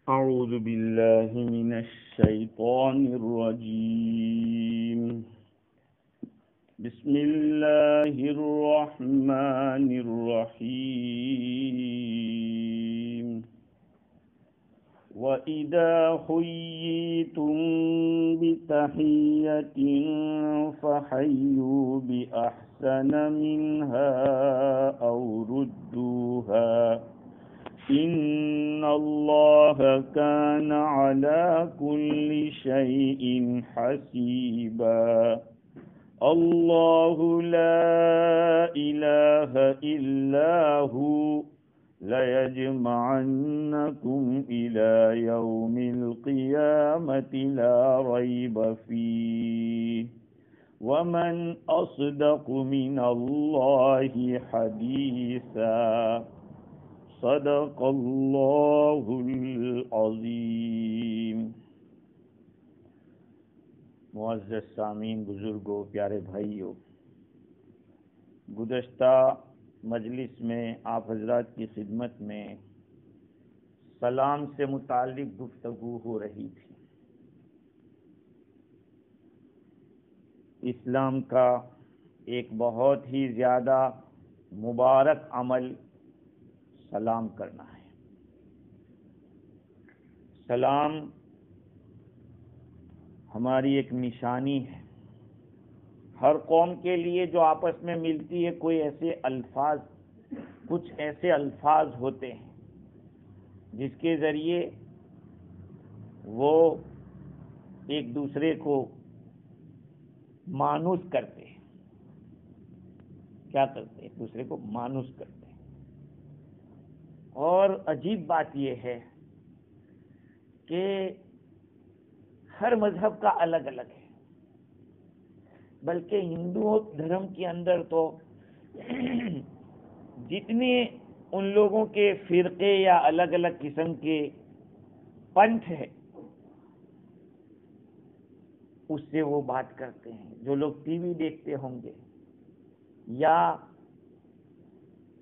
أعوذ بالله من الشيطان الرجيم. بسم الله الرحمن الرحيم. وإذا حييتم بتحية فحيوا بأحسن منها أو ردوها إن الله كان على كل شيء حسيبا. الله لا إله إلا هو ليجمعنكم إلى يوم القيامة لا ريب فيه ومن أصدق من الله حديثا. صدق اللہ العظیم. معزز سامعین، بزرگوں، پیارے بھائیوں، گزشتہ مجلس میں آپ حضرات کی خدمت میں سلام سے متعلق گفتگو ہو رہی تھی. اسلام کا ایک بہت ہی زیادہ مبارک عمل سلام کرنا ہے. سلام ہماری ایک نشانی ہے. ہر قوم کے لیے جو آپس میں ملتی ہے کچھ ایسے الفاظ ہوتے ہیں جس کے ذریعے وہ ایک دوسرے کو مانوس کرتے ہیں. کیا کرتے ہیں؟ ایک دوسرے کو مانوس کرتے ہیں. اور عجیب بات یہ ہے کہ ہر مذہب کا الگ الگ ہے، بلکہ ہندو دھرم کے اندر تو جتنے ان لوگوں کے فرقے یا الگ الگ قسم کے پنتھ ہے اس سے وہ بات کرتے ہیں. جو لوگ ٹی وی دیکھتے ہوں گے یا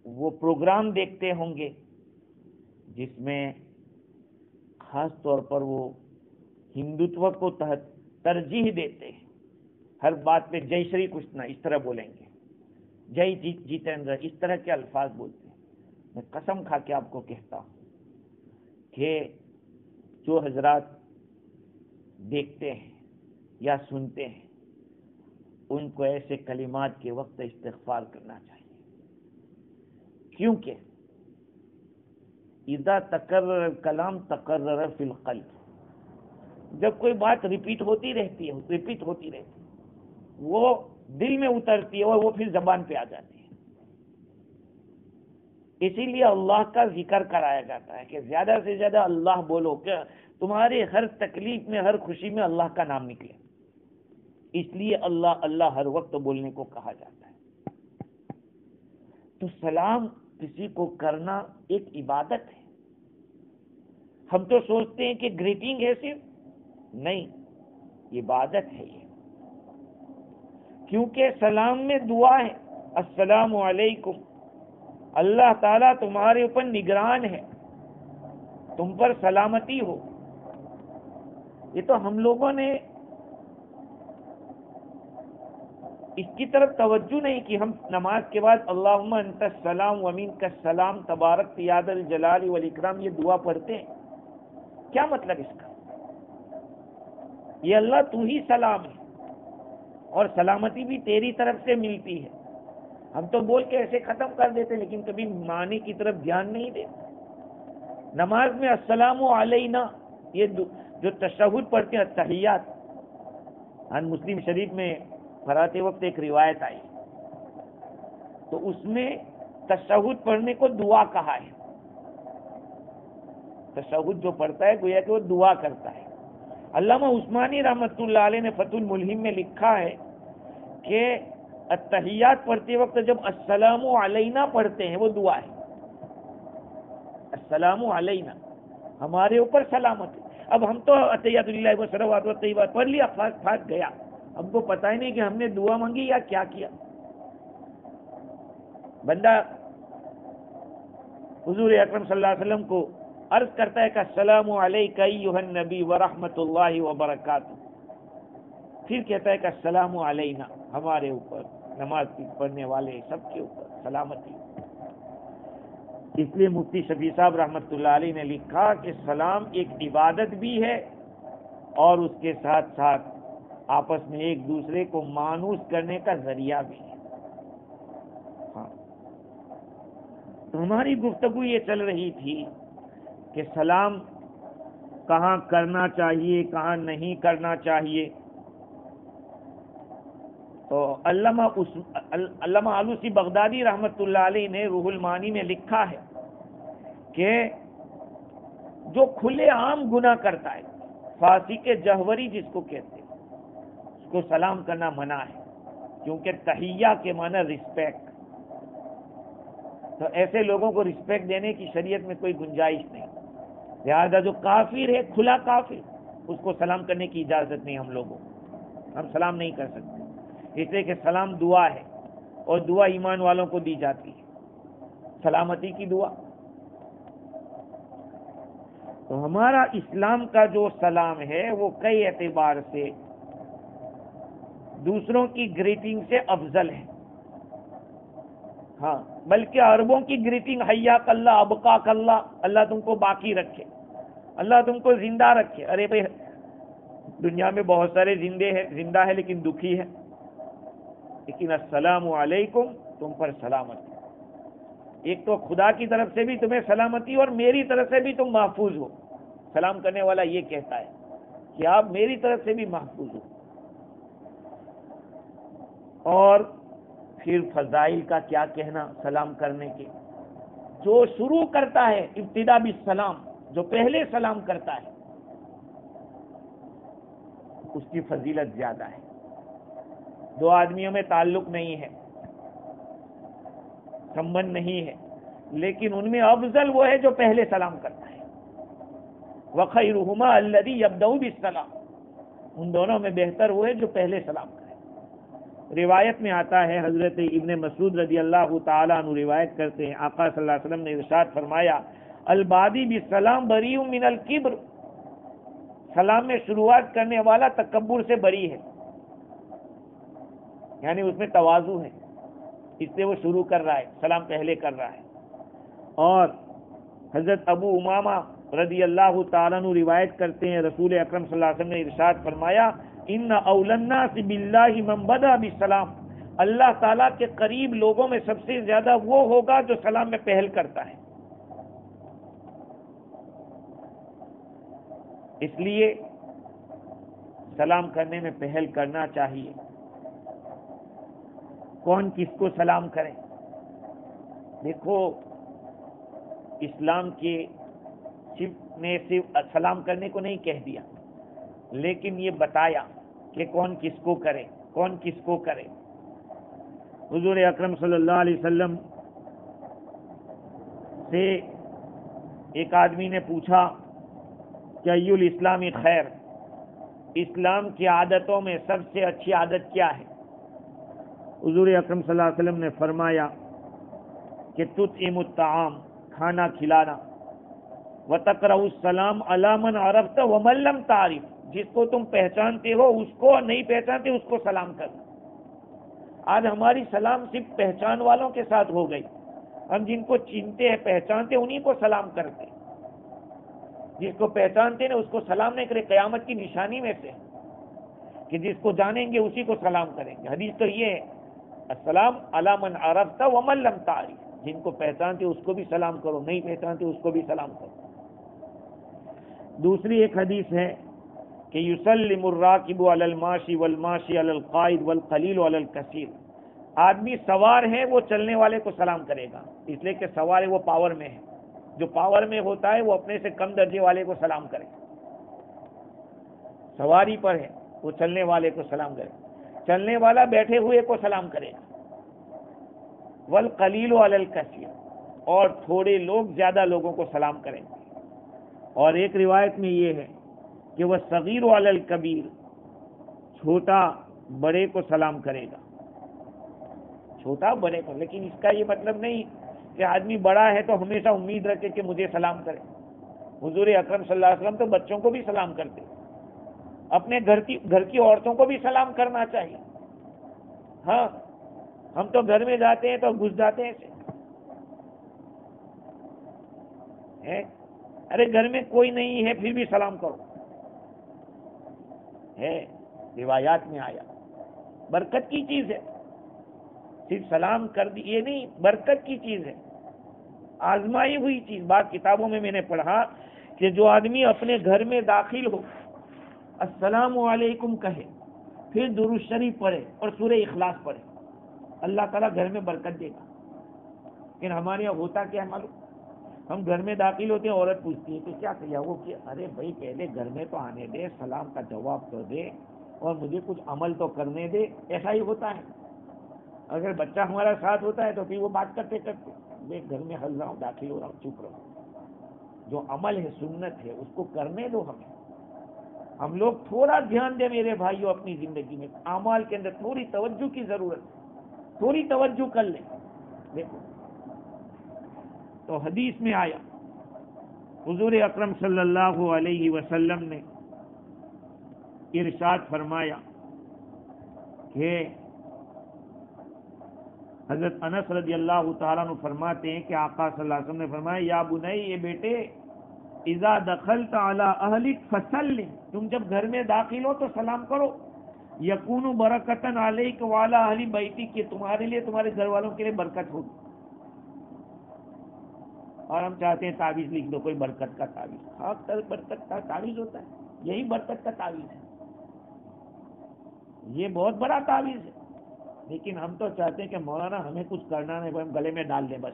وہ پروگرام دیکھتے ہوں گے جس میں خاص طور پر وہ ہندوتو کو ترجیح دیتے ہیں، ہر بات پہ جے شری کرشنا اس طرح بولیں گے، جے جیتیندر اس طرح کے الفاظ بولتے ہیں. میں قسم کھا کے آپ کو کہتا ہوں کہ جو حضرات دیکھتے ہیں یا سنتے ہیں ان کو ایسے کلمات کے وقت استغفار کرنا چاہیے، کیونکہ اذا تکرر الکلام تکرر فی القلب. جب کوئی بات ریپیٹ ہوتی رہتی ہے وہ دل میں اترتی ہے اور وہ پھر زبان پہ آ جاتی ہے. اسی لیے اللہ کا ذکر کرایا جاتا ہے کہ زیادہ سے زیادہ اللہ بولو، کہ تمہاری ہر تکلیف میں ہر خوشی میں اللہ کا نام نکلے. اس لیے اللہ اللہ ہر وقت بولنے کو کہا جاتا ہے. تو سلام کسی کو کرنا ایک عبادت ہے. ہم تو سوچتے ہیں کہ گریٹنگ ہے، صرف نہیں، عبادت ہے یہ. کیونکہ سلام میں دعا ہے، السلام علیکم، اللہ تعالیٰ تمہارے اوپر نگران ہے، تم پر سلامتی ہو. یہ تو ہم لوگوں نے اس کی طرف توجہ نہیں کی. ہم نماز کے بعد اللہم انت السلام ومنک السلام تبارک یا ذا الجلال والاکرام یہ دعا پڑھتے ہیں. کیا مطلب اس کا؟ یہ اللہ تو ہی سلام ہے اور سلامتی بھی تیری طرف سے ملتی ہے. ہم تو بول کے ایسے ختم کر دیتے لیکن کبھی معنی کی طرف دھیان نہیں دیتے. نماز میں السلام علینا یہ جو تشہد پڑھتے ہیں التحیات، مسلم شریف میں پڑھاتے وقت ایک روایت آئی تو اس میں تشہد پڑھنے کو دعا کہا ہے. تشہد جو پڑھتا ہے گویا کہ وہ دعا کرتا ہے. علامہ عثمانی رحمۃ اللہ علیہ نے فتح الملہم میں لکھا ہے کہ التحیات پڑھتے وقت جب السلام علینا پڑھتے ہیں وہ دعا ہے. السلام علینا، ہمارے اوپر سلامت. اب ہم تو اتحیات للہ و صلوات و طیبات پڑھ لیا، پھاس گیا، ہم کو پتہ ہی نہیں کہ ہم نے دعا مانگی یا کیا کیا. بندہ حضور اکرم صلی اللہ علیہ وسلم کو عرض کرتا ہے کہ السلام علیکہ ایھا النبی ورحمۃ اللہ وبرکاتہ، پھر کہتا ہے کہ السلام علینا، ہمارے اوپر، نماز پڑھنے والے سب کے اوپر سلامتی۔ اس لیے مفتی شفیع صاحب رحمۃ اللہ علیہ نے لکھا کہ سلام ایک عبادت بھی ہے اور اس کے ساتھ ساتھ آپس میں ایک دوسرے کو مانوس کرنے کا ذریعہ بھی ہے۔ ہاں، تو ہماری گفتگو یہ چل رہی تھی کہ سلام کہاں کرنا چاہیے، کہاں نہیں کرنا چاہیے۔ تو علامہ آلوسی بغدادی رحمۃ اللہ علیہ نے روح المعانی میں لکھا ہے کہ جو کھلے عام گناہ کرتا ہے، فاسق جہوری جس کو کہتے ہیں، اس کو سلام کرنا منع ہے، کیونکہ تحیہ کے معنی رسپیکٹ، تو ایسے لوگوں کو رسپیکٹ دینے کی شریعت میں کوئی گنجائش نہیں۔ لہذا جو کافر ہے، کھلا کافر، اس کو سلام کرنے کی اجازت نہیں ہم لوگوں کو، ہم سلام نہیں کر سکتے، اس لیے کہ سلام دعا ہے اور دعا ایمان والوں کو دی جاتی ہے، سلامتی کی دعا۔ تو ہمارا اسلام کا جو سلام ہے وہ کئی اعتبار سے دوسروں کی گریٹنگ سے افضل ہے۔ ہاں، بلکہ عربوں کی گریٹنگ حیاک اللہ، ابقاک اللہ، اللہ تم کو باقی رکھے، اللہ تم کو زندہ رکھے۔ ارے بھائی، دنیا میں بہت سارے زندہ ہے لیکن دکھی ہے، لیکن السلام علیکم، تم پر سلامتی۔ ایک تو خدا کی طرف سے بھی تمہیں سلامتی اور میری طرف سے بھی تم محفوظ ہو۔ سلام کرنے والا یہ کہتا ہے کہ آپ میری طرف سے بھی محفوظ ہو۔ اور پھر فضائل کا کیا کہنا سلام کرنے کے۔ جو شروع کرتا ہے ابتدا بالسلام، جو پہلے سلام کرتا ہے، اس کی فضیلت زیادہ ہے۔ دو آدمیوں میں تعلق نہیں ہے، سمبند نہیں ہے، لیکن ان میں افضل وہ ہے جو پہلے سلام کرتا ہے۔ وَخَيْرُهُمَا الَّذِي يَبْدَأُ بِالسَّلَامِ، ان دونوں میں بہتر وہ ہے جو پہلے سلام کرے۔ روایت میں آتا ہے، حضرت ابن مسعود رضی اللہ تعالیٰ عنہ روایت کرتے ہیں، آقا صلی اللہ علیہ وسلم نے ارشاد فرمایا، البادی بالسلام بریء من الکبر، سلام میں شروعات کرنے والا تکبر سے بری ہے، یعنی اس میں تواضع ہے، اس سے وہ شروع کر رہا ہے، سلام پہلے کر رہا ہے۔ اور حضرت ابو امامہ رضی اللہ تعالیٰ عنہ روایت کرتے ہیں، رسول اکرم صلی اللہ علیہ وسلم نے ارشاد فرمایا، ان اولی الناس باللہ من بدأ بالسلام، اللہ تعالیٰ کے قریب لوگوں میں سب سے زیادہ وہ ہوگا جو سلام میں پہل کرتا ہے۔ اس لیے سلام کرنے میں پہل کرنا چاہیے۔ کون کس کو سلام کرے؟ دیکھو، اسلام کے صرف سلام کرنے کو نہیں کہہ دیا، لیکن یہ بتایا کہ کون کس کو کرے، کون کس کو کرے۔ حضور اکرم صلی اللہ علیہ وسلم سے ایک آدمی نے پوچھا کہ ای الاسلام خیر، اسلام کی عادتوں میں سب سے اچھی عادت کیا ہے؟ حضور اکرم صلی اللہ علیہ وسلم نے فرمایا کہ تطعم الطعام، کھانا کھلانا، وتقرأ السلام علی من عرفت ومن لم تعرف، جس کو تم پہچانتے ہو اس کو، اور نہیں پہچانتے اس کو سلام کرنا۔ آج ہماری سلام صرف پہچان والوں کے ساتھ ہو گئی، ہم جن کو چینتے ہیں، پہچانتے ہیں، انہی کو سلام کرتے ہیں۔ جس کو پہچانتے ہیں اس کو سلام نہیں کرے، قیامت کی نشانی میں سے کہ جس کو جانیں گے اسی کو سلام کریں گے۔ حدیث تو یہ ہے، السلام علی من عرفت ومن لم تعرف، جن کو پہچانتے اس کو بھی سلام کرو، نہیں پہچانتے اس کو بھی سلام کرو۔ دوسری ایک حدیث ہے کہ یسلم الراکب علی الماشی والماشی علی القائد والقلیل علی الکثیر، آدمی سوار ہے وہ چلنے والے کو سلام کرے گا، اس لیے کہ سوار ہے وہ پاور میں ہے، جو پاور میں ہوتا ہے وہ اپنے سے کم درجے والے کو سلام کرے، سواری پر ہے وہ چلنے والے کو سلام کرے، چلنے والا بیٹھے ہوئے کو سلام کرے گا، والقلیل علی الکثیر، اور تھوڑے لوگ زیادہ لوگوں کو سلام کریں گے۔ اور ایک روایت میں یہ ہے کہ وہ صغیر علی الکبیر، چھوٹا بڑے کو سلام کرے گا، چھوٹا بڑے کو، لیکن اس کا یہ مطلب نہیں کہ آدمی بڑا ہے تو ہمیشہ امید رکھے کہ مجھے سلام کرے، حضور اکرم صلی اللہ علیہ وسلم تو بچوں کو بھی سلام کرتے، اپنے گھر کی عورتوں کو بھی سلام کرنا چاہیے. ہاں ہم تو گھر میں جاتے ہیں تو گھس جاتے ہیں ارے گھر میں کوئی نہیں ہے پھر بھی سلام کرو. ہے روایات میں آیا، برکت کی چیز ہے. صرف سلام کر دی یہ نہیں، برکت کی چیز ہے، آزمائی ہوئی چیز. بعض کتابوں میں نے پڑھا کہ جو آدمی اپنے گھر میں داخل ہو السلام علیکم کہے، پھر درود شریف پڑھے اور سورہ اخلاص پڑھے، اللہ تعالیٰ گھر میں برکت دے گا. لیکن ہمارے یہاں ہوتا کیا ہے معلوم؟ ہم گھر میں داخل ہوتے ہیں، عورت پوچھتی ہے کہ کیا کیا وہ کیا؟ ارے بھائی پہلے گھر میں تو آنے دے، سلام کا جواب تو دے اور مجھے کچھ عمل تو کرنے دے. ایسا ہی ہوتا ہے. اگر بچہ ہمارا ساتھ ہوتا ہے تو پھر وہ بات کرتے کرتے میں گھر میں ہل رہا ہوں، داخل ہو رہا ہوں، چپ رہا ہوں. جو عمل ہے، سنت ہے، اس کو کرنے دو. ہم لوگ تھوڑا دھیان دیں میرے بھائیوں اپنی زندگی میں، اعمال کے اندر تھوڑی توجہ کی ضرورت ہے، تھوڑی توجہ کر لیں. دیکھو تو حدیث میں آیا، حضور اکرم صلی اللہ علیہ وسلم نے ارشاد فرمایا کہ حضرت انس رضی اللہ تعالیٰ عنہ فرماتے ہیں کہ آقا صلی اللہ علیہ وسلم نے فرمایا یا بنی، یہ بیٹے، اذا دخلت علی اہلک فسلم، تم جب گھر میں داخل ہو تو سلام کرو. یکون برکتن علیک وعلی اہل بیتک، کہ تمہارے لیے تمہارے گھر والوں کے لیے برکت ہوگی. اور ہم چاہتے ہیں تعویذ لکھ دو، کوئی برکت کا تعویذ. ہاں برکت کا تعویذ ہوتا ہے، یہی برکت کا تعویذ ہے، یہ بہت بڑا تعویذ ہے. لیکن ہم تو چاہتے ہیں کہ مولانا ہمیں کچھ کرنا نہیں، ہم گلے میں ڈال دیں بس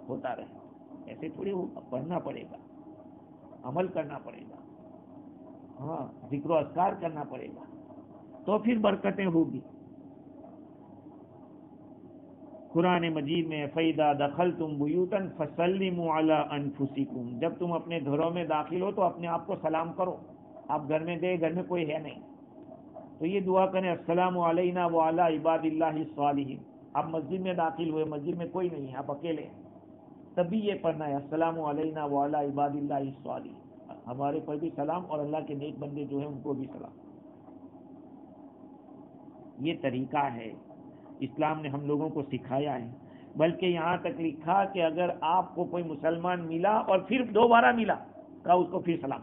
ہوتا رہے. ایسے تھوڑی پڑھنا پڑے گا، عمل کرنا پڑے گا، ہاں ذکر و اذکار کرنا پڑے گا تو پھر برکتیں ہوگی. قرآن مجید میں فَإِذَا دَخَلْتُمْ بُيُوتًا فَسَلِّمُوا عَلَىٰ أَنفُسِكُمْ، جب تم اپنے گھروں میں داخل ہو تو اپنے آپ کو سلام کرو. آپ گھر میں گئے، گھر میں کوئی ہے نہیں تو یہ دعا کریں السلام علینا وعلی عباد اللہ الصالحین. آپ مسجد میں داخل ہوئے، مسجد میں کوئی نہیں ہے، آپ اکیلے ہیں، تب بھی یہ پڑھنا ہے السلام علینا وعلی عباد اللہ الصالحین. ہمارے پر بھی سلام اور اللہ کے نیک بندے جو ہیں ان کو بھی سلام. یہ طریقہ ہے اسلام نے ہم لوگوں کو سکھایا ہے. بلکہ یہاں تک لکھا کہ اگر آپ کو کوئی مسلمان ملا اور پھر دوبارہ ملا کہا اس کو پھر سلام.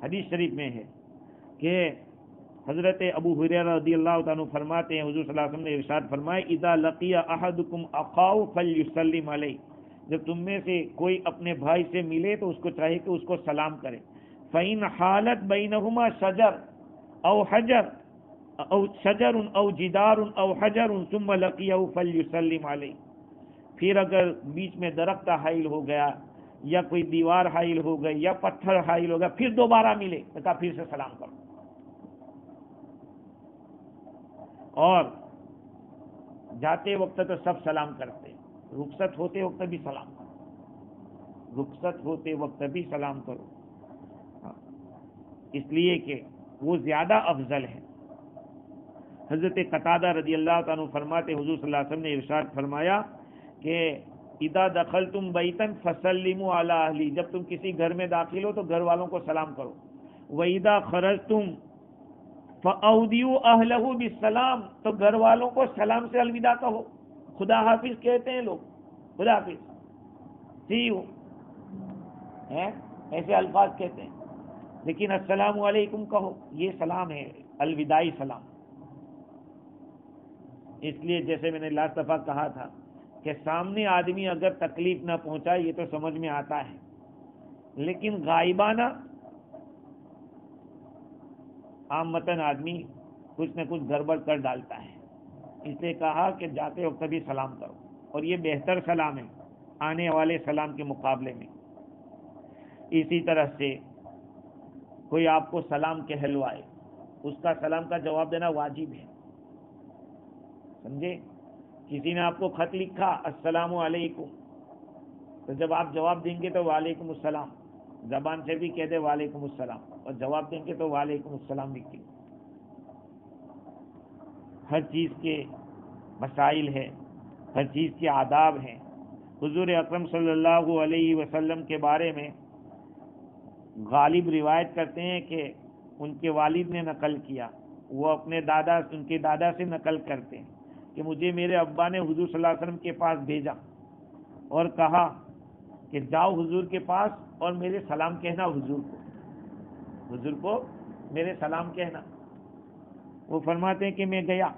حدیث شریف میں ہے کہ حضرت ابو ہریرہ رضی اللہ تعالیٰ عنہ فرماتے ہیں حضور صلی اللہ علیہ وسلم نے ارشاد فرمایا اذا لقی احدکم اخاہ فلیسلم علیہ، جب تم میں سے کوئی اپنے بھائی سے ملے تو اس کو چاہیے کہ اس کو سلام کرے. فإن حالت بینہما شجر او حجر او شجر او جدار او حجر ثم لقیہ فلیسلم علیہ، پھر اگر بیچ میں درخت حائل ہو گیا یا کوئی دیوار حائل ہو گئی یا پتھر حائل ہو گیا پھر دوبارہ ملے تو کہا پھر سے سلام کرو. اور جاتے وقت تو سب سلام کرتے، رخصت ہوتے وقت بھی سلام کرو، رخصت ہوتے وقت بھی سلام کرو. اس لیے کہ وہ زیادہ افضل ہے. حضرت قتادہ رضی اللہ تعالیٰ عنہ فرماتے حضور صلی اللہ علیہ وسلم نے ارشاد فرمایا کہ اذا دخلتم بیتا فسلموا علی اہلی، جب تم کسی گھر میں داخل ہو تو گھر والوں کو سلام کرو. وَإِذَا خَرَجْتُمْ فَأَوْدِعُوا أَهْلَهُ بِالسَّلَامِ، تو گھر والوں کو سلام سے الوداع کہو. خدا حافظ کہتے ہیں لوگ، خدا حافظ، سی یو، ایسے الفاظ کہتے ہیں، لیکن السلام علیکم کہو، یہ سلام ہے، الوداعی سلام. اس لیے جیسے میں نے لاسٹ دفعہ کہا تھا کہ سامنے آدمی اگر تکلیف نہ پہنچائے یہ تو سمجھ میں آتا ہے، لیکن غائبانہ عامتاً آدمی کچھ نہ کچھ گڑبڑ کر ڈالتا ہے. اس لیے کہا کہ جاتے وقت بھی سلام کرو، اور یہ بہتر سلام ہے آنے والے سلام کے مقابلے میں. اسی طرح سے کوئی آپ کو سلام کہلوائے، اس کا سلام کا جواب دینا واجب ہے. سمجھے؟ کسی نے آپ کو خط لکھا السلام علیکم، تو جب آپ جواب دیں گے تو وعلیکم السلام، زبان سے بھی کہہ دے وعلیکم السلام، اور جواب دیں گے تو وعلیکم السلام لکھیں. ہر چیز کے مسائل ہیں، ہر چیز کے آداب ہیں. حضور اکرم صلی اللہ علیہ وسلم کے بارے میں غالب روایت کرتے ہیں کہ ان کے والد نے نقل کیا، وہ ان کے دادا سے نقل کرتے ہیں کہ مجھے میرے ابا نے حضور صلی اللہ علیہ وسلم کے پاس بھیجا اور کہا کہ جاؤ حضور کے پاس اور میرے سلام کہنا، حضور کو میرے سلام کہنا۔ وہ فرماتے ہیں کہ میں گیا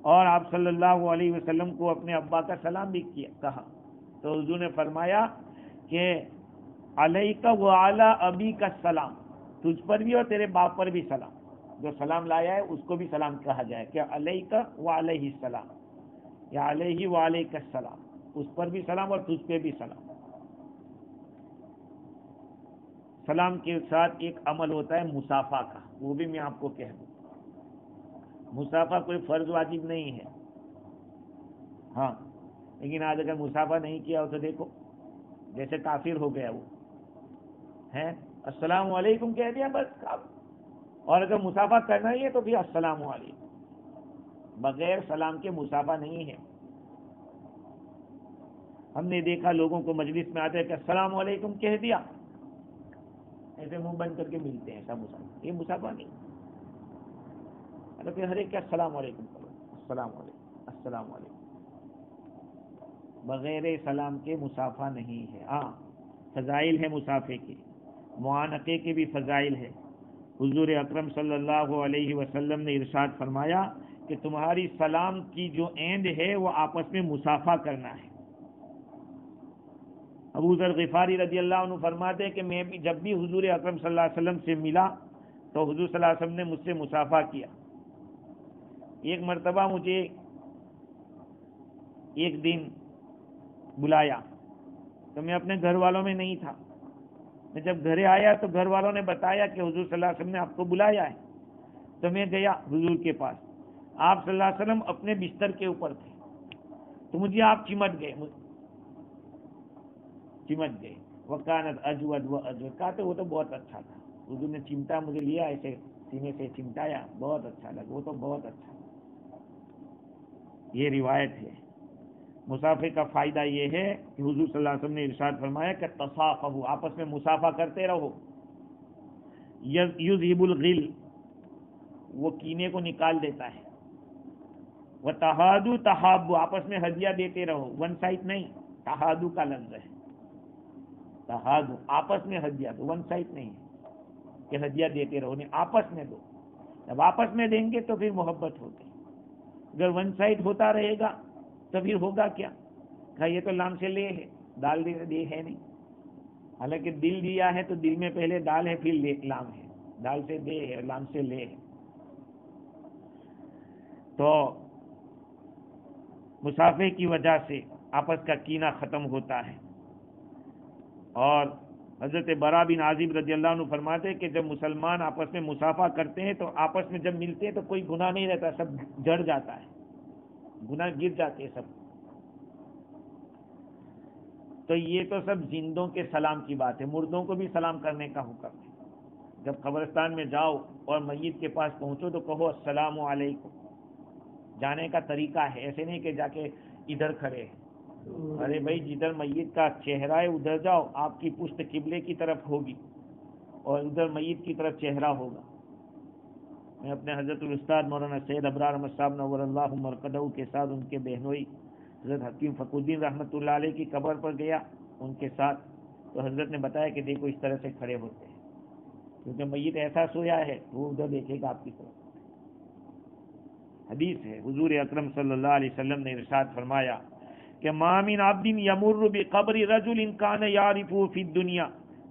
اور آپ صلی اللہ علیہ وسلم کو اپنے ابا کا سلام بھی کہا، تو حضور نے فرمایا کہ علیک وعلی ابیک السلام، تجھ پر بھی اور تیرے باپ پر بھی سلام، جو سلام لایا ہے اس کو بھی سلام کہا جائے کہ علیک وعلیہ السلام یا علیہ وعلیک السلام، اس پر بھی سلام اور تجھ پہ بھی سلام۔ سلام کے ساتھ ایک عمل ہوتا ہے مصافحہ کا، وہ بھی میں آپ کو کہہ دوں۔ مصافحہ کوئی فرض واجب نہیں ہے، ہاں، لیکن آج اگر مصافحہ نہیں کیا ہو تو دیکھو جیسے کافر ہو گیا وہ ہے، السلام علیکم کہہ دیا بس، اور اگر مصافحہ کرنا ہی ہے تو پھر السلام علیکم، بغیر سلام کے مصافحہ نہیں ہے۔ ہم نے دیکھا لوگوں کو مجلس میں آتے کہ السلام علیکم کہہ دیا، ایسے منہ بند کر کے ملتے ہیں، ایسا مصافحہ، یہ مصافحہ نہیں۔ پھر ہر ایک کے السلام علیکم کرو، السلام علیکم السلام علیکم، بغیر سلام کے مصافحہ نہیں ہے۔ ہاں، فضائل ہے مصافحے کے، معانقے کے بھی فضائل ہے۔ حضور اکرم صلی اللہ علیہ وسلم نے ارشاد فرمایا کہ تمہاری سلام کی جو ایند ہے وہ آپس میں مصافحہ کرنا ہے۔ ابو ذر غفاری رضی اللہ عنہ فرماتے ہیں کہ میں بھی جب بھی حضور اکرم صلی اللہ علیہ وسلم سے ملا تو حضور صلی اللہ علیہ وسلم نے مجھ سے مصافحہ کیا۔ ایک مرتبہ مجھے ایک دن بلایا تو میں اپنے گھر والوں میں نہیں تھا، میں جب گھر آیا تو گھر والوں نے بتایا کہ حضور صلی اللہ علیہ وسلم نے آپ کو بلایا ہے، تو میں گیا حضور کے پاس، آپ صلی اللہ علیہ وسلم اپنے بستر کے اوپر تھے، تو مجھے آپ چمٹ گئے، وکانت اجود و اجود، کہا تو وہ تو بہت اچھا تھا، حضور نے چمٹا مجھے لیا، ایسے سینے سے چمٹایا، بہت اچھا لگا، وہ تو بہت اچھا۔ یہ روایت ہے۔ مصافحے کا فائدہ یہ ہے کہ حضور صلی اللہ علیہ وسلم نے ارشاد فرمایا کہ تصافحوا، آپس میں مصافحہ کرتے رہو، یذہب الغل، وہ کینے کو نکال دیتا ہے، وتحادوا تحابوا، آپس میں ہدیہ دیتے رہو، ون سائڈ نہیں، تحادو کا لفظ ہے، تحادو آپس میں ہدیہ دو، ون سائڈ نہیں کہ ہدیہ دیتے رہو، نہیں، آپس میں دو، جب آپس میں دیں گے تو پھر محبت ہوگی، اگر ون سائڈ ہوتا رہے گا تو پھر ہوگا کیا؟ کہا یہ تو لام سے لے ہے، دال دے ہے نہیں، حالانکہ دل دیا ہے تو دل میں پہلے دال ہے پھر لام ہے، دال سے دے ہے لام سے لے ہے۔ تو مصافحے کی وجہ سے آپس کا کینہ ختم ہوتا ہے۔ اور حضرت برا بن عازب رضی اللہ عنہ فرماتے کہ جب مسلمان آپس میں مصافحہ کرتے ہیں تو آپس میں جب ملتے ہیں تو کوئی گناہ نہیں رہتا، سب جڑ جاتا ہے، گناہ گر جاتے ہیں سب۔ تو یہ تو سب زندوں کے سلام کی بات ہے، مردوں کو بھی سلام کرنے کا حکم ہے۔ جب قبرستان میں جاؤ اور میت کے پاس پہنچو تو کہو السلام علیکم، جانے کا طریقہ ہے، ایسے نہیں کہ جا کے ادھر کھڑے، ارے بھائی جدھر میت کا چہرہ ہے ادھر جاؤ، آپ کی پشت قبلے کی طرف ہوگی اور ادھر میت کی طرف چہرہ ہوگا۔ میں اپنے حضرت الاستاد مولانا سید ابرار احمد صاحب نور اللہ مرقدہ کے ساتھ ان کے بہنوئی حضرت حکیم فقر الدین رحمۃ اللہ علیہ کی قبر پر گیا ان کے ساتھ، تو حضرت نے بتایا کہ دیکھو اس طرح سے کھڑے ہوتے ہیں، کیونکہ میت ایسا سویا ہے وہ ادھر دیکھے گا آپ کی طرف۔ حدیث ہے، حضور اکرم صلی اللہ علیہ وسلم نے ارشاد فرمایا کہ ما من عبد یمر بقبر رجل کان یعرفه فی الدنیا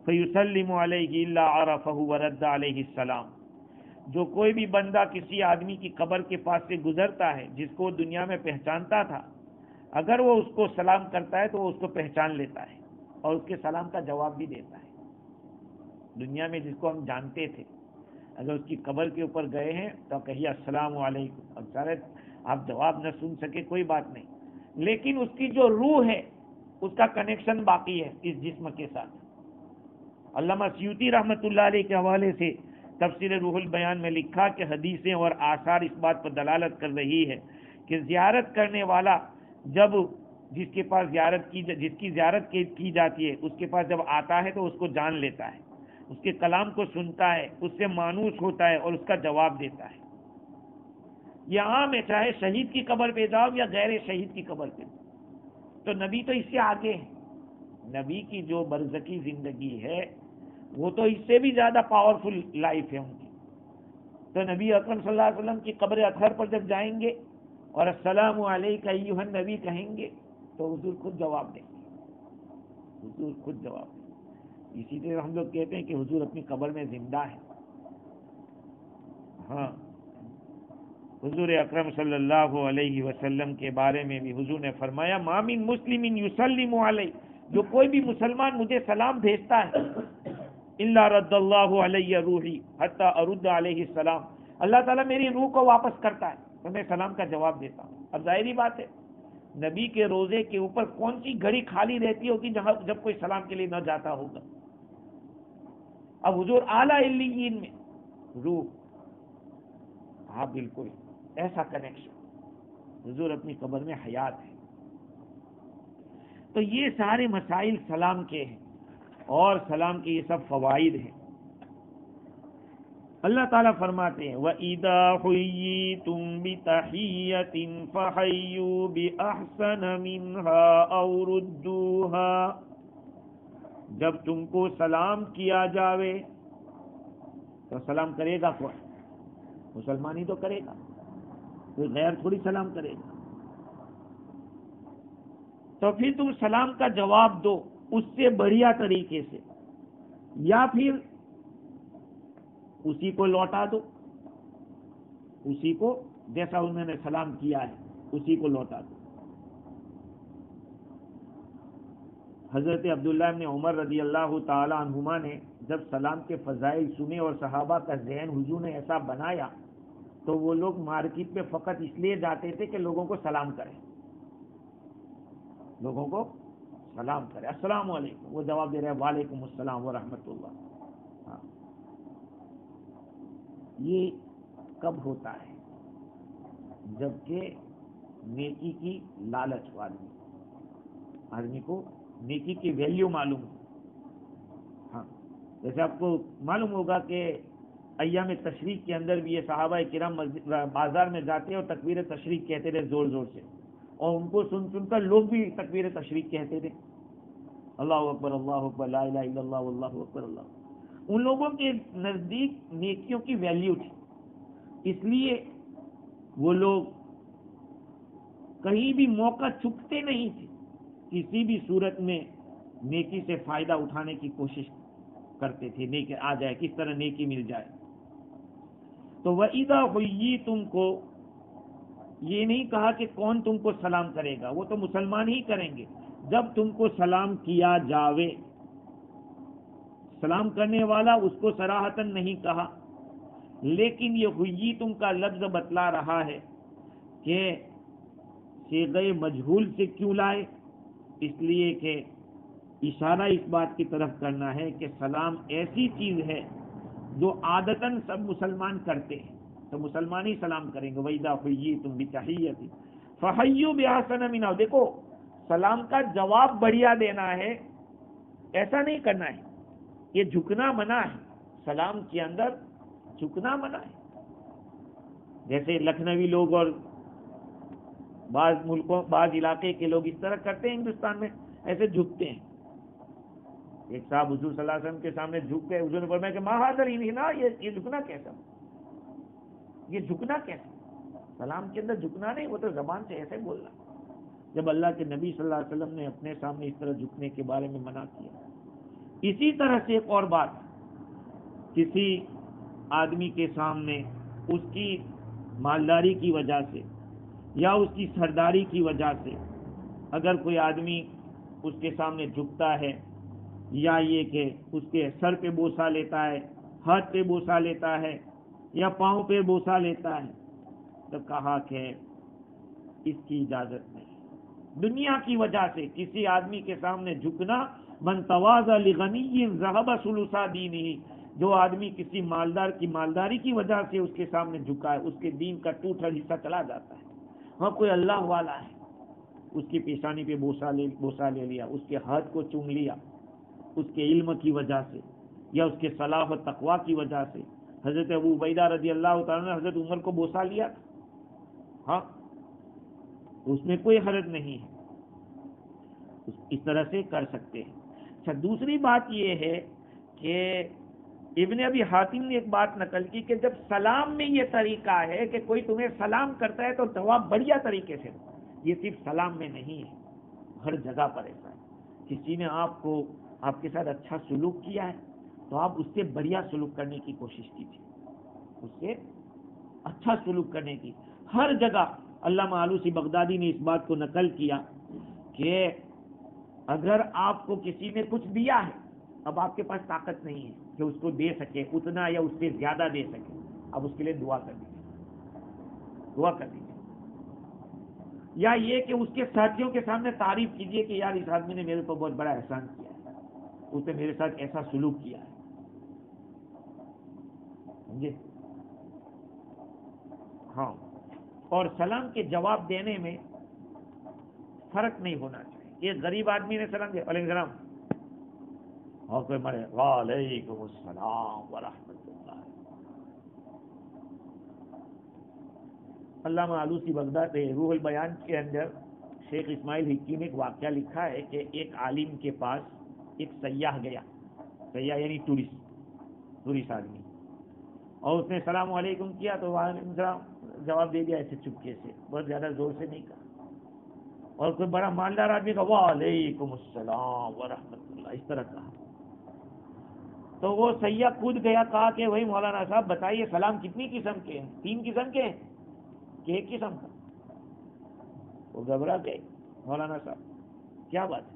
فیسلم علیہ الا عرفہ ورد علیہ السلام، جو کوئی بھی بندہ کسی آدمی کی قبر کے پاس سے گزرتا ہے جس کو دنیا میں پہچانتا تھا، اگر وہ اس کو سلام کرتا ہے تو وہ اس کو پہچان لیتا ہے اور اس کے سلام کا جواب بھی دیتا ہے۔ دنیا میں جس کو ہم جانتے تھے اگر اس کی قبر کے اوپر گئے ہیں تو کہیے السلام علیکم، اب سارے آپ جواب نہ سن سکے کوئی بات نہیں، لیکن اس کی جو روح ہے اس کا کنیکشن باقی ہے اس جسم کے ساتھ۔ علامہ سیوطی رحمۃ اللہ علیہ کے حوالے سے تفسیر روح البیان میں لکھا کہ حدیثیں اور آثار اس بات پر دلالت کر رہی ہے کہ زیارت کرنے والا جب جس کی زیارت کی جاتی ہے اس کے پاس جب آتا ہے تو اس کو جان لیتا ہے، اس کے کلام کو سنتا ہے، اس سے مانوس ہوتا ہے اور اس کا جواب دیتا ہے۔ یہ عام ہے، چاہے شہید کی قبر پہ جاؤ یا غیر شہید کی قبر پہ جاؤ۔ تو نبی تو اس سے آگے ہے، نبی کی جو برزخی زندگی ہے وہ تو اس سے بھی زیادہ پاورفل لائف ہے ان کی۔ تو نبی اکرم صلی اللہ علیہ وسلم کی قبر اطہر پر جب جائیں گے اور السلام علیکہ ایھا النبی کہیں گے تو حضور خود جواب دیں گے، حضور خود جواب دیں گے۔ اسی طرح ہم لوگ کہتے ہیں کہ حضور اپنی قبر میں زندہ ہے۔ ہاں، حضور اکرم صلی اللہ علیہ وسلم کے بارے میں بھی حضور نے فرمایا ما من مسلم یسلم علی، جو کوئی بھی مسلمان مجھے سلام بھیجتا ہے الا رد اللہ علیہ روحی حتی ارد علیہ السلام، اللہ تعالیٰ میری روح کو واپس کرتا ہے تو میں سلام کا جواب دیتا ہوں۔ اب ظاہری بات ہے نبی کے روزے کے اوپر کون سی گھڑی خالی رہتی ہوگی جب کوئی سلام کے لیے نہ جاتا ہوگا۔ اب حضور اعلیٰ علیین میں روح، ہاں بالکل ایسا کنیکشن، حضور اپنی قبر میں حیات ہے۔ تو یہ سارے مسائل سلام کے ہیں اور سلام کے یہ سب فوائد ہیں۔ اللہ تعالیٰ فرماتے ہیں وَإِذَا حُيِّيتُم بِتَحِيَّةٍ فَحَيُّوا بِأَحْسَنَ مِنْهَا أَوْ رُدُّوهَا، جب تم کو سلام کیا جاوے تو سلام کرے گا کون؟ مسلمان ہی تو کرے گا، کوئی غیر تھوڑی سلام کرے گا۔ تو پھر تم سلام کا جواب دو اس سے بڑھیا طریقے سے، یا پھر اسی کو لوٹا دو، اسی کو جیسا انہوں نے سلام کیا ہے اسی کو لوٹا دو۔ حضرت عبداللہ ابن عمر رضی اللہ تعالی عنہما نے جب سلام کے فضائل سنے اور صحابہ کا ذہن حضور نے ایسا بنایا تو وہ لوگ مارکیٹ میں فقط اس لیے جاتے تھے کہ لوگوں کو سلام کریں، لوگوں کو سلام کریں، السلام علیکم، وہ جواب دے رہے ہیں وعلیکم السلام ورحمۃ اللہ۔ ہاں، یہ کب ہوتا ہے؟ جبکہ نیکی کی لالچ ہو، آدمی کو نیکی کی ویلیو معلوم ہو۔ ہاں، جیسے آپ کو معلوم ہوگا کہ ایام تشریق کے اندر بھی یہ صحابہ کرام بازار میں جاتے اور تکبیر تشریق کہتے تھے زور زور سے، اور ان کو سن سن کر لوگ بھی تکبیر تشریق کہتے تھے، اللہ اکبر لا الہ الا اللہ واللہ اکبر اللہ۔ ان لوگوں کے نزدیک نیکیوں کی ویلیو تھی، اس لیے وہ لوگ کہیں بھی موقع چکتے نہیں تھے، کسی بھی صورت میں نیکی سے فائدہ اٹھانے کی کوشش کرتے تھے، نیکی آ جائے، کس طرح نیکی مل جائے۔ تو وَإِذَا حُيِّيتُم کو یہ نہیں کہا کہ کون تم کو سلام کرے گا، وہ تو مسلمان ہی کریں گے۔ جب تم کو سلام کیا جاوے، سلام کرنے والا اس کو صراحتاً نہیں کہا، لیکن یہ حُيِّيتُم کا لفظ بتلا رہا ہے کہ صیغہ مجہول سے کیوں لائے، اس لیے کہ اشارہ اس بات کی طرف کرنا ہے کہ سلام ایسی چیز ہے جو عادتاً سب مسلمان کرتے ہیں، تو مسلمان ہی سلام کریں گے۔ وَإِذَا حُيِّيتُم بِتَحِيَّةٍ فَحَيُّوا بِأَحْسَنَ مِنْهَا، دیکھو سلام کا جواب بڑھیا دینا ہے، ایسا نہیں کرنا ہے، یہ جھکنا منع ہے، سلام کے اندر جھکنا منع ہے۔ جیسے لکھنوی لوگ اور بعض ملکوں بعض علاقے کے لوگ اس طرح کرتے ہیں، ہندوستان میں ایسے جھکتے ہیں۔ ایک صاحب حضور صلی اللہ علیہ وسلم کے سامنے جھک گئے، حضور نے فرمایا کہ ما ھذا الانحناء، یہ جھکنا کیسا، یہ جھکنا کیسا؟ سلام کے اندر جھکنا نہیں، وہ تو زبان سے ایسے بولنا، جب اللہ کے نبی صلی اللہ علیہ وسلم نے اپنے سامنے اس طرح جھکنے کے بارے میں منع کیا۔ اسی طرح سے ایک اور بات، کسی آدمی کے سامنے اس کی مالداری کی وجہ سے یا اس کی سرداری کی وجہ سے اگر کوئی آدمی اس کے سامنے جھکتا ہے، یا یہ کہ اس کے سر پہ بوسہ لیتا ہے، ہاتھ پہ بوسہ لیتا ہے یا پاؤں پہ بوسہ لیتا ہے، تو کہا کہ اس کی اجازت نہیں۔ دنیا کی وجہ سے کسی آدمی کے سامنے جھکنا، من تواضع لغنی ذهب ثلث دینہ، جو آدمی کسی مالدار کی مالداری کی وجہ سے اس کے سامنے جھکا ہے، اس کے دین کا ٹوٹا حصہ چلا جاتا ہے۔ ہاں کوئی اللہ والا ہے، اس کی پیشانی پہ بوسہ لے لیا، اس کے ہاتھ کو چوم لیا، اس کے علم کی وجہ سے یا اس کے صلاح و تقوی کی وجہ سے. حضرت ابو عبیدہ رضی اللہ تعالیٰ نے حضرت عمر کو بوسہ لیا، ہاں اس میں کوئی حرج نہیں ہے، اس طرح سے کر سکتے ہیں. اچھا، دوسری بات یہ ہے کہ ابن ابی حاتم نے ایک بات نقل کی کہ جب سلام میں یہ طریقہ ہے کہ کوئی تمہیں سلام کرتا ہے تو جواب بڑھیا طریقے سے دو. یہ صرف سلام میں نہیں ہے، ہر جگہ پر ایسا ہے. کسی نے آپ کے ساتھ اچھا سلوک کیا ہے تو آپ اس سے بڑھیا سلوک کرنے کی کوشش کیجیے، اس سے اچھا سلوک کرنے کی. ہر جگہ علامہ آلوسی بغدادی نے اس بات کو نقل کیا کہ اگر آپ کو کسی نے کچھ دیا ہے، اب آپ کے پاس طاقت نہیں ہے کہ اس کو دے سکے اتنا یا اس سے زیادہ دے سکے، اب اس کے لیے دعا کر دیجیے. یا یہ کہ اس کے ساتھیوں کے سامنے تعریف کیجیے کہ یار اس آدمی نے میرے کو بہت بڑا احسان کیا ہے، اس نے میرے ساتھ ایسا سلوک کیا ہے. سمجھے؟ ہاں، اور سلام کے جواب دینے میں فرق نہیں ہونا چاہیے. ایک غریب آدمی نے سلام دیا، علیکم السلام، اور کوئی مرے وعلیکم السلام ورحمۃ اللہ. علامہ آلوسی بغداد روح البیان کے اندر شیخ اسماعیل حقی نے ایک واقعہ لکھا ہے کہ ایک عالم کے پاس ایک سیاح گیا، سیاح یعنی ٹورسٹ آدمی، اور اس نے السلام علیکم کیا تو وعلیکم السلام جواب دے دیا ایسے چپکے سے، بہت زیادہ زور سے نہیں کہا. اور کوئی بڑا مالدار آدمی کا وعلیکم السلام ورحمۃ اللہ اس طرح کہا. تو وہ سیاح کود گیا، کہا کہ وہی مولانا صاحب بتائیے سلام کتنی قسم کے ہیں؟ 3 قسم کے ہیں کہ ایک قسم کا؟ وہ گھبرا گئے، مولانا صاحب کیا بات ہے؟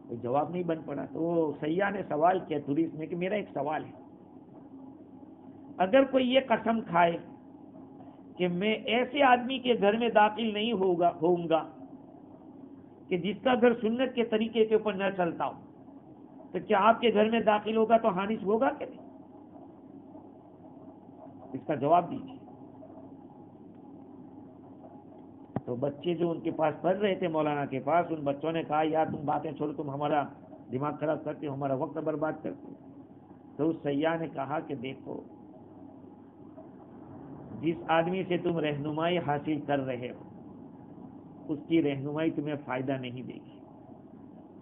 کوئی جواب نہیں بن پڑا. تو وہ سیاح نے سوال کیا ٹورسٹ نے کہ میرا ایک سوال ہے، اگر کوئی یہ قسم کھائے کہ میں ایسے آدمی کے گھر میں داخل نہیں ہوں گا کہ جس کا گھر سنت کے طریقے کے اوپر نہ چلتا ہو، تو کیا آپ کے گھر میں داخل ہوگا تو حانث ہوگا کہ نہیں؟ اس کا جواب دیجیے. تو بچے جو ان کے پاس پڑھ رہے تھے مولانا کے پاس، ان بچوں نے کہا یار تم باتیں چھوڑو، تم ہمارا دماغ خراب کرتے ہو، ہمارا وقت برباد کرتے ہو. تو اس سیاح نے کہا کہ دیکھو، جس آدمی سے تم رہنمائی حاصل کر رہے ہو اس کی رہنمائی تمہیں فائدہ نہیں دے گی،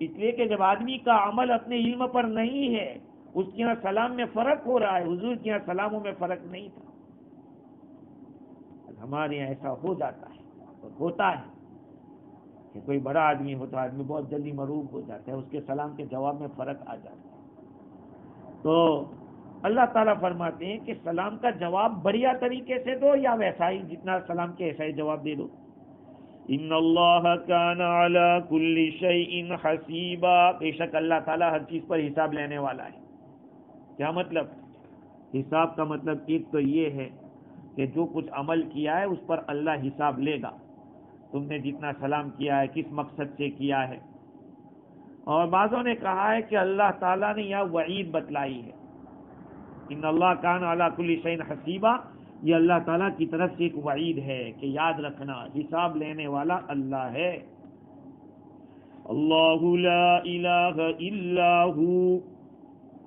اس لیے کہ جب آدمی کا عمل اپنے علم پر نہیں ہے، اس کے یہاں سلام میں فرق ہو رہا ہے، حضور کے یہاں سلاموں میں فرق نہیں تھا. ہمارے یہاں ایسا ہو جاتا ہے اور ہوتا ہے کہ کوئی بڑا آدمی ہو تو آدمی بہت جلدی مروب ہو جاتا ہے، اس کے سلام کے جواب میں فرق آ جاتا ہے. تو اللہ تعالیٰ فرماتے ہیں کہ سلام کا جواب بڑھیا طریقے سے دو یا ویسا ہی جتنا سلام کے ایسا ہی جواب دے دو. ان اللہ کان علی کل شیء حسیبا، بے شک اللہ تعالیٰ ہر چیز پر حساب لینے والا ہے. کیا مطلب؟ حساب کا مطلب ایک تو یہ ہے کہ جو کچھ عمل کیا ہے اس پر اللہ حساب لے گا، تم نے جتنا سلام کیا ہے کس مقصد سے کیا ہے. اور بعضوں نے کہا ہے کہ اللہ تعالیٰ نے یہاں وعید بتلائی ہے، ان اللہ کان علی کل شیء حسیبا، یہ اللہ تعالیٰ کی طرف سے ایک وعید ہے کہ یاد رکھنا حساب لینے والا اللہ ہے. اللہ لا الہ الا ہو،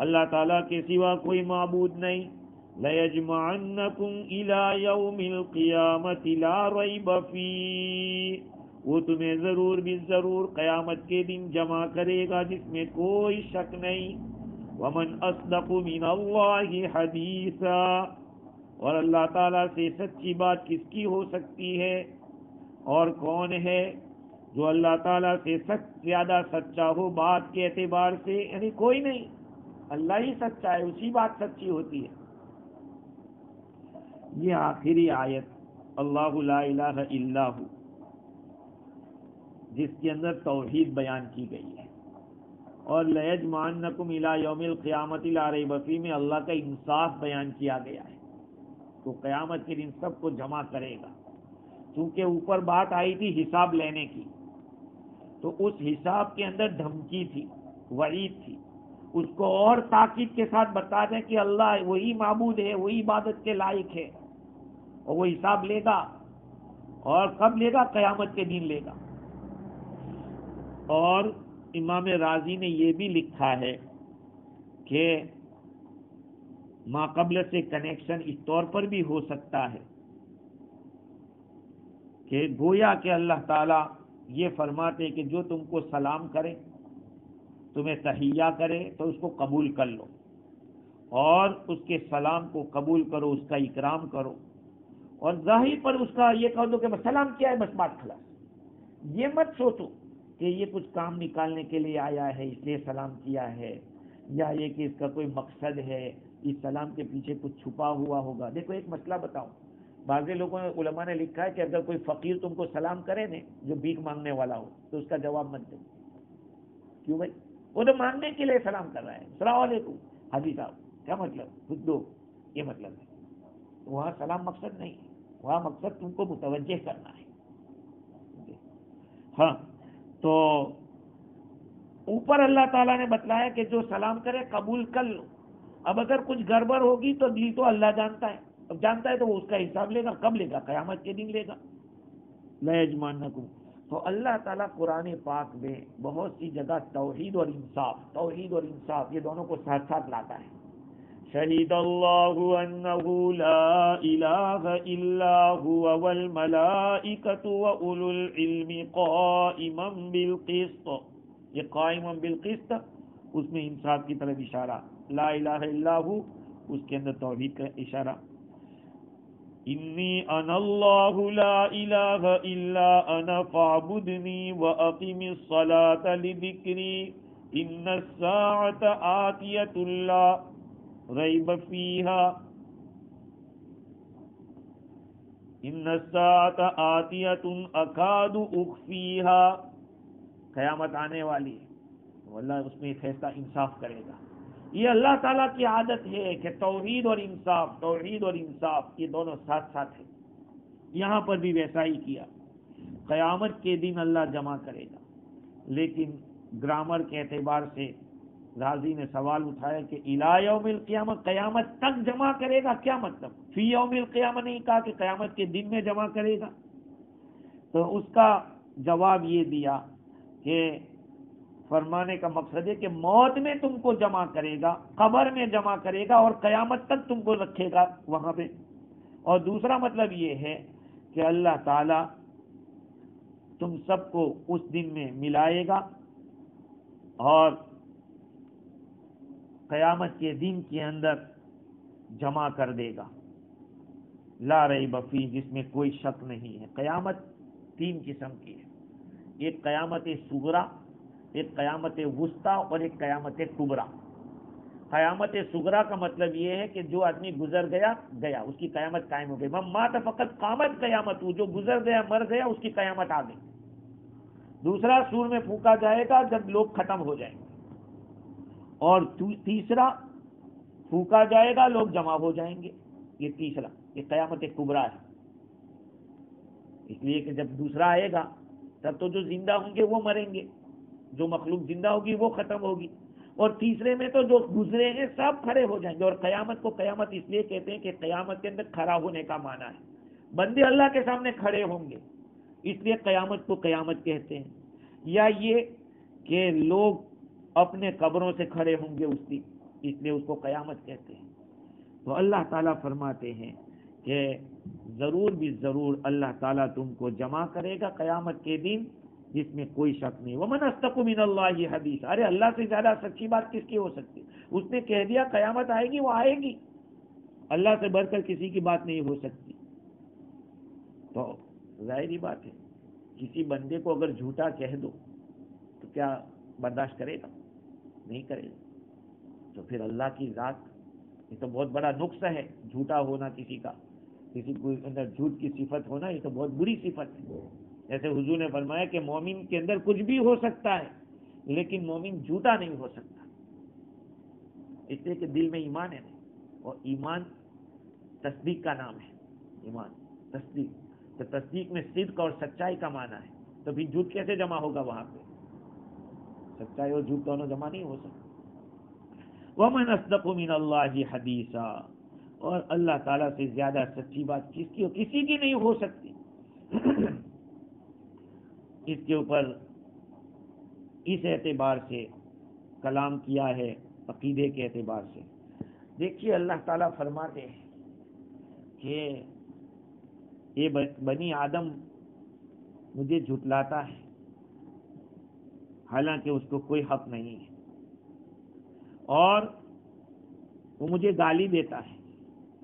اللہ تعالیٰ کے سوا کوئی معبود نہیں. لَيَجْمَعَنَّكُمْ إِلَى يَوْمِ الْقِيَامَةِ لَا رَيْبَ فِيهِ، وہ تمہیں ضرور بھی ضرور قیامت کے دن جمع کرے گا جس میں کوئی شک نہیں. وَمَنْ أَصْدَقُ مِنَ اللَّهِ حَدِيثًا، اور اللہ تعالیٰ سے سچی بات کس کی ہو سکتی ہے، اور کون ہے جو اللہ تعالیٰ سے زیادہ سچا ہو بات کے اعتبار سے؟ یعنی کوئی نہیں، اللہ ہی سچا ہے، اسی بات سچی ہوتی ہے. یہ آخری آیت اللہ لا الہ الا ہو جس کے اندر توحید بیان کی گئی ہے، اور لَيَجْمَعَنَّكُمْ إِلَى يَوْمِ الْقِيَامَةِ لَا رَيْبَ فِيهِ میں اللہ کا انصاف بیان کیا گیا ہے. تو قیامت کے دن سب کو جمع کرے گا. چونکہ اوپر بات آئی تھی حساب لینے کی، تو اس حساب کے اندر دھمکی تھی، وعید تھی، اس کو اور تاکید کے ساتھ بتا دیں کہ اللہ وہی معبود ہے، وہی عبادت کے لائق ہے، اور وہ حساب لے گا. اور کب لے گا؟ قیامت کے دن لے گا. اور امام رازی نے یہ بھی لکھا ہے کہ ما قبل سے کنیکشن اس طور پر بھی ہو سکتا ہے کہ گویا کہ اللہ تعالیٰ یہ فرماتے کہ جو تم کو سلام کرے، تمہیں تحیہ کرے تو اس کو قبول کر لو، اور اس کے سلام کو قبول کرو، اس کا اکرام کرو، اور ظاہر پر اس کا یہ کہہ دو کہ بس سلام کیا ہے، بس بات خلاص. یہ مت سوچو کہ یہ کچھ کام نکالنے کے لیے آیا ہے اس لیے سلام کیا ہے، یا یہ کہ اس کا کوئی مقصد ہے، اس سلام کے پیچھے کچھ چھپا ہوا ہوگا. دیکھو ایک مسئلہ بتاؤں، بعض لوگوں نے، علماء نے لکھا ہے کہ اگر کوئی فقیر تم کو سلام کرے نا، جو بھیک مانگنے والا ہو، تو اس کا جواب مت دو. کیوں بھائی؟ وہ تو مانگنے کے لیے سلام کر رہا ہے. السلام علیکم حاجی صاحب، کیا مطلب؟ خود دو، یہ مطلب ہے. وہاں سلام مقصد نہیں ہے، وہاں مقصد تم کو متوجہ کرنا ہے. ہاں، تو اوپر اللہ تعالیٰ نے بتلایا کہ جو سلام کرے قبول کر لو. اب اگر کچھ گڑبڑ ہوگی تو دل تو اللہ جانتا ہے، اب جانتا ہے تو وہ اس کا حساب لے گا. کب لے گا؟ قیامت کے دن لے گا. لا یجمعنکم. تو اللہ تعالیٰ قرآن پاک میں بہت سی جگہ توحید اور انصاف یہ دونوں کو ساتھ ساتھ لاتا ہے. شہید اللہ انہ لا الہ الا هو والملائکۃ واولو العلم قائما بالقسط. یہ قائما بالقسط اس میں انصاف کی طرف اشارہ، لا الہ الا ہو اس کے اندر توحید کا اشارہ. انی انا اللہ لا الہ الا انا فاعبدنی واقم الصلاة لذکری ان الساعة آتیۃ لا ریب فیہا ان الساعة آتیۃ اکاد اخفیہا. قیامت آنے والی ہے، تو اللہ اس میں فیصلہ انصاف کرے گا. یہ اللہ تعالیٰ کی عادت ہے کہ توحید اور انصاف یہ دونوں ساتھ ساتھ ہیں. یہاں پر بھی ویسا ہی کیا. قیامت کے دن اللہ جمع کرے گا، لیکن گرامر کے اعتبار سے رازی نے سوال اٹھایا کہ الی یوم القیامہ، قیامت تک جمع کرے گا، کیا مطلب؟ فی یوم القیامہ نہیں کہا کہ قیامت کے دن میں جمع کرے گا. تو اس کا جواب یہ دیا کہ فرمانے کا مقصد ہے کہ موت میں تم کو جمع کرے گا، قبر میں جمع کرے گا، اور قیامت تک تم کو رکھے گا وہاں پہ. اور دوسرا مطلب یہ ہے کہ اللہ تعالی تم سب کو اس دن میں ملائے گا، اور قیامت کے دن کے اندر جمع کر دے گا. لا ریب فیہ، جس میں کوئی شک نہیں ہے. قیامت تین قسم کی ہے، ایک قیامت صغریٰ، ایک قیامت وسطیٰ، اور ایک قیامت کبریٰ. قیامت صغریٰ کا مطلب یہ ہے کہ جو آدمی گزر گیا اس کی قیامت قائم ہو گئی. من مات فقط قامت قیامت، جو گزر گیا مر گیا اس کی قیامت آ گئی. دوسرا سور میں پھونکا جائے گا جب لوگ ختم ہو جائیں گے. اور تیسرا پھونکا جائے گا لوگ جمع ہو جائیں گے. یہ تیسرا، یہ قیامت کبریٰ ہے. اس لیے کہ جب دوسرا آئے گا تب تو جو زندہ ہوں گے وہ مریں گے، جو مخلوق زندہ ہوگی وہ ختم ہوگی. اور تیسرے میں تو جو گزرے ہیں سب کھڑے ہو جائیں گے. اور قیامت کو قیامت اس لیے کہتے ہیں کہ قیامت کے اندر کھڑا ہونے کا معنی ہے، بندے اللہ کے سامنے کھڑے ہوں گے، اس لیے قیامت کو قیامت کہتے ہیں. یا یہ کہ لوگ اپنے قبروں سے کھڑے ہوں گے اس دن، اس لیے اس کو قیامت کہتے ہیں. تو اللہ تعالیٰ فرماتے ہیں کہ ضرور بھی ضرور اللہ تعالیٰ تم کو جمع کرے گا قیامت کے دن، جس میں کوئی شک نہیں. ومن اصدق من اللہ حدیث. ارے اللہ سے زیادہ سچی بات کس کی ہو سکتی؟ اس نے کہہ دیا قیامت آئے گی، وہ آئے گی. اللہ سے بڑھ کر کسی کی بات نہیں ہو سکتی. تو ظاہری بات ہے، کسی بندے کو اگر جھوٹا کہہ دو تو کیا برداشت کرے گا؟ نہیں کرے گا. تو پھر اللہ کی ذات، یہ تو بہت بڑا نقص ہے جھوٹا ہونا کسی کا، کسی کو اندر جھوٹ کی صفت ہونا، یہ تو بہت بری صفت ہے. جیسے حضور نے فرمایا کہ مومن کے اندر کچھ بھی ہو سکتا ہے لیکن مومن جھوٹا نہیں ہو سکتا، اس لیے کہ دل میں ایمان ہے. اور ایمان تصدیق کا نام ہے. ایمان تصدیق، تو تصدیق میں صدق اور سچائی کا معنی ہے. تو پھر جھوٹ کیسے جمع ہوگا وہاں پہ؟ سچائی اور جھوٹ دونوں جمع نہیں ہو سکتے. وَمَنْ أَصْدَقُ مِنَ اللَّهِ حَدِيثًا. اور اللہ تعالیٰ سے زیادہ سچی بات کس کی ہو؟ کسی کی نہیں ہو سکتی. اس کے اوپر اس اعتبار سے کلام کیا ہے، عقیدے کے اعتبار سے. دیکھیے اللہ تعالیٰ فرماتے ہیں کہ یہ بنی آدم مجھے جھٹلاتا ہے حالانکہ اس کو کوئی حق نہیں ہے، اور وہ مجھے گالی دیتا ہے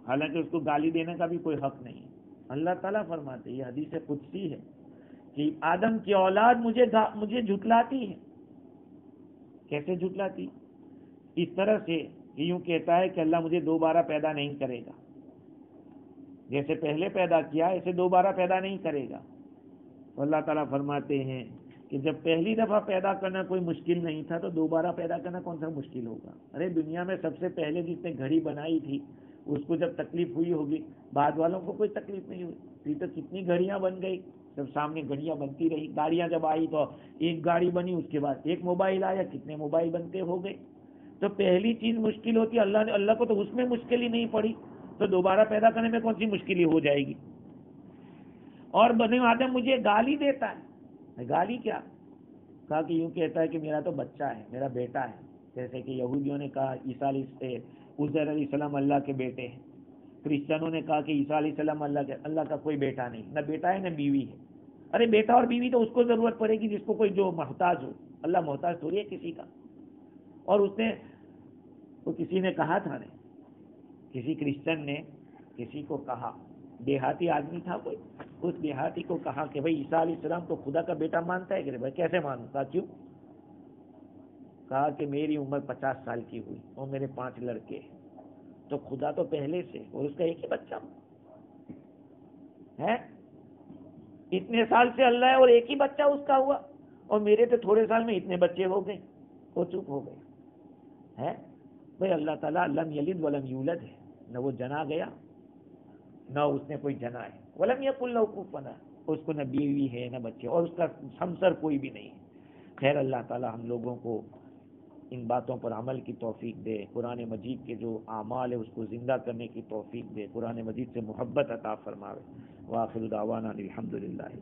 حالانکہ اس کو گالی دینے کا بھی کوئی حق نہیں ہے. اللہ تعالیٰ فرماتے ہیں، یہ حدیث قدسی ہے کہ آدم کی اولاد مجھے جھٹلاتی ہے. کیسے جھٹلاتی؟ اس طرح سے کہ یوں کہتا ہے کہ اللہ مجھے دوبارہ پیدا نہیں کرے گا، جیسے پہلے پیدا کیا ایسے دوبارہ پیدا نہیں کرے گا. تو اللہ تعالیٰ فرماتے ہیں کہ جب پہلی دفعہ پیدا کرنا کوئی مشکل نہیں تھا تو دوبارہ پیدا کرنا کون سا مشکل ہوگا؟ ارے دنیا میں سب سے پہلے جس نے گھڑی بنائی تھی اس کو جب تکلیف ہوئی ہوگی، بعد والوں کو کوئی تکلیف نہیں ہوئی. پھر تو کتنی گھڑیاں بن گئی، جب سامنے گھڑیاں بنتی رہی. گاڑیاں جب آئی تو ایک گاڑی بنی، اس کے بعد ایک موبائل آیا، کتنے موبائل بنتے ہو گئے. تو پہلی چیز مشکل ہوتی ہے، اللہ کو تو اس میں مشکل ہی نہیں پڑی، تو دوبارہ پیدا کرنے میں کون سی مشکل ہی ہو جائے گی. اور بنی آدم مجھے گالی دیتا ہے. گالی کیا؟ کہا کہ یوں کہتا ہے کہ میرا تو بچہ ہے، میرا بیٹا ہے. جیسے کہ یہودیوں نے کہا عزیر علیہ السلام اللہ کے بیٹے ہیں، کرسچنوں نے کہا کہ عیسیٰ علیہ السلام اللہ کا کوئی بیٹا نہیں، نہ بیٹا ہے نہ بیوی ہے. ارے بیٹا اور بیوی تو اس کو ضرورت پڑے گی جس کو کوئی جو محتاج ہو، اللہ محتاج تھوڑی ہے کسی کا. اور اس نے تو کسی نے کہا تھا نا، کسی کرسچن نے کسی کو کہا، دیہاتی آدمی تھا کوئی، اس دیہاتی کو کہا کہ بھائی عیسیٰ علیہ السلام کو خدا کا بیٹا مانتا ہے کہ بھائی کیسے مانوں؟ کہا کیوں؟ کہا کہ میری عمر 50 سال کی ہوئی اور میرے 5 لڑکے ہیں، تو خدا تو پہلے سے، اور اس کا ایک ہی بچہ ہے. اتنے سال سے اللہ ہے اور ایک ہی بچہ اس کا ہوا، اور میرے تو تھوڑے سال میں اتنے بچے ہو گئے. وہ چپ ہو گئے ہے. بھائی اللہ تعالیٰ لم یلد ولم یولد ہے، نہ وہ جنا گیا نہ اس نے کوئی جنا ہے. ولم یکن لہ کفوا احد، اس کو نہ بیوی ہے نہ بچے، اور اس کا ہمسر کوئی بھی نہیں ہے. خیر اللہ تعالیٰ ہم لوگوں کو ان باتوں پر عمل کی توفیق دے، قرآن مجید کے جو اعمال ہے اس کو زندہ کرنے کی توفیق دے، قرآن مجید سے محبت عطا فرماوے. وآخر دعوانا الحمدللہ.